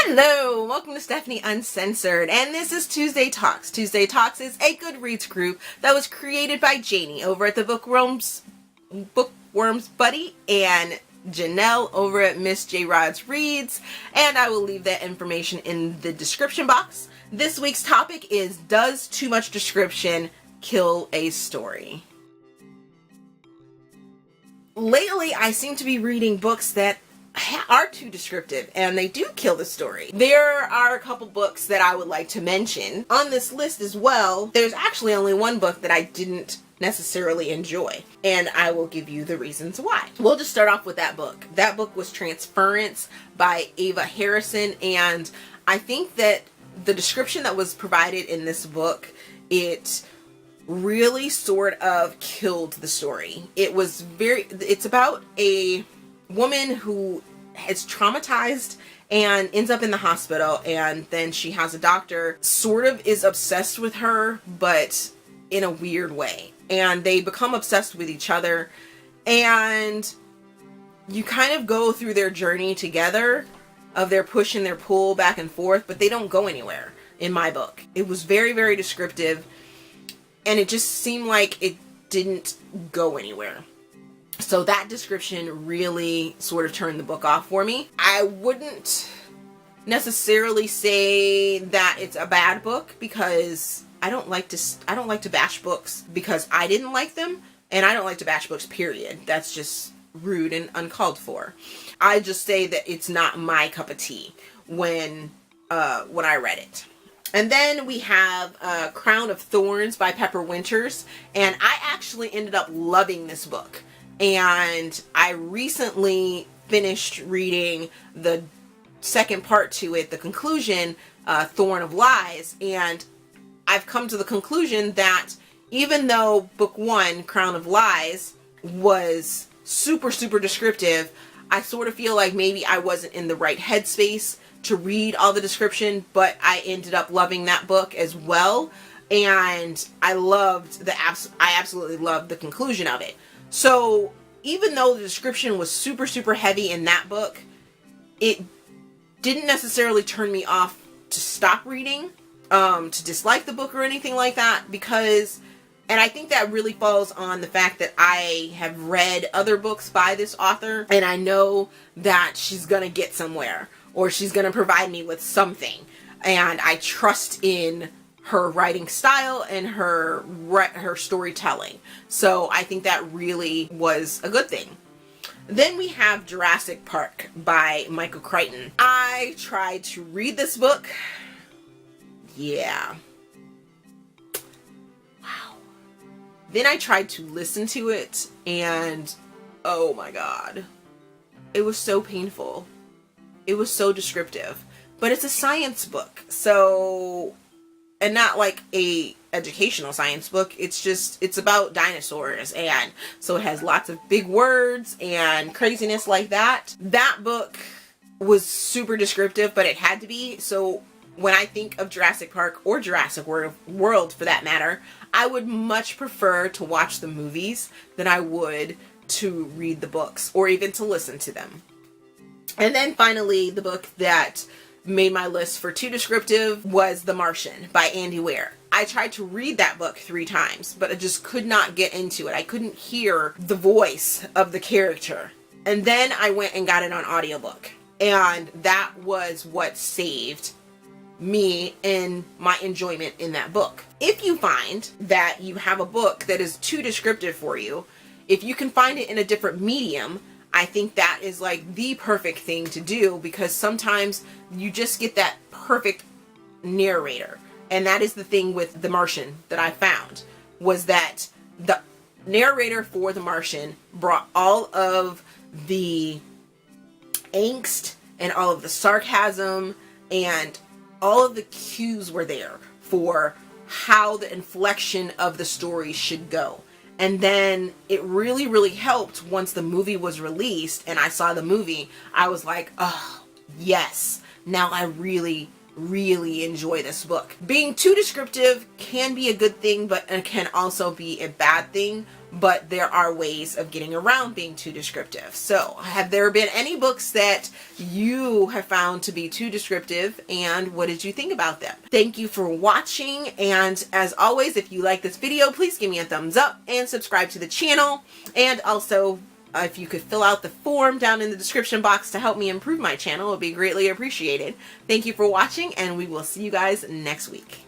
Hello, welcome to Stephanie Uncensored, and this is Tuesday Talks. Tuesday Talks is a Goodreads group that was created by Janie over at the Bookworms Buddy and Janelle over at Miss J. Rod's Reads, and I will leave that information in the description box. This week's topic is, does too much description kill a story? Lately, I seem to be reading books that are too descriptive and they do kill the story. There are a couple books that I would like to mention on this list as well. There's actually only one book that I didn't necessarily enjoy, and I will give you the reasons why. We'll just start off with that book. That book was Transference by Ava Harrison, and I think that the description that was provided in this book, it really sort of killed the story. It's about a woman who is traumatized and ends up in the hospital, and then she has a doctor sort of is obsessed with her, but in a weird way, and they become obsessed with each other, and you kind of go through their journey together of their push and their pull back and forth, but they don't go anywhere. In my book, it was very, very descriptive, and it just seemed like it didn't go anywhere. So that description really sort of turned the book off for me. I wouldn't necessarily say that it's a bad book, because I don't like to bash books because I didn't like them, and I don't like to bash books, period. That's just rude and uncalled for. I just say that it's not my cup of tea when I read it. And then we have Crown of Thorns by Pepper Winters, and I actually ended up loving this book. And I recently finished reading the second part to it, the conclusion, Thorn of Lies, and I've come to the conclusion that even though book one, Crown of Lies, was super, super descriptive, I sort of feel like maybe I wasn't in the right headspace to read all the description, but I ended up loving that book as well, and I absolutely loved the conclusion of it. So even though the description was super, super heavy in that book, it didn't necessarily turn me off to stop reading, to dislike the book or anything like that, and I think that really falls on the fact that I have read other books by this author, and I know that she's gonna get somewhere, or she's gonna provide me with something, and I trust in her writing style and her storytelling. So I think that really was a good thing. Then we have Jurassic Park by Michael Crichton. I tried to read this book. Yeah. Wow. Then I tried to listen to it, and oh my God. It was so painful. It was so descriptive. But it's a science book, and not like a educational science book. It's about dinosaurs, and so it has lots of big words and craziness like that. That book was super descriptive, but it had to be. So when I think of Jurassic Park, or Jurassic World for that matter, I would much prefer to watch the movies than I would to read the books, or even to listen to them. And then finally, the book that made my list for too descriptive was The Martian by Andy Weir. I tried to read that book 3 times, but I just could not get into it. I couldn't hear the voice of the character. And then I went and got it on audiobook, and that was what saved me and my enjoyment in that book. If you find that you have a book that is too descriptive for you, if you can find it in a different medium, I think that is like the perfect thing to do, because sometimes you just get that perfect narrator. And that is the thing with The Martian that I found, was that the narrator for The Martian brought all of the angst and all of the sarcasm, and all of the cues were there for how the inflection of the story should go. And then it really, really helped once the movie was released and I saw the movie. I was like, oh, yes. Now I really, really enjoy this book. Being too descriptive can be a good thing, but it can also be a bad thing but there are ways of getting around being too descriptive. So have there been any books that you have found to be too descriptive, and what did you think about them? Thank you for watching, and as always, if you like this video, please give me a thumbs up and subscribe to the channel. And also, if you could fill out the form down in the description box to help me improve my channel, it would be greatly appreciated. Thank you for watching, and we will see you guys next week.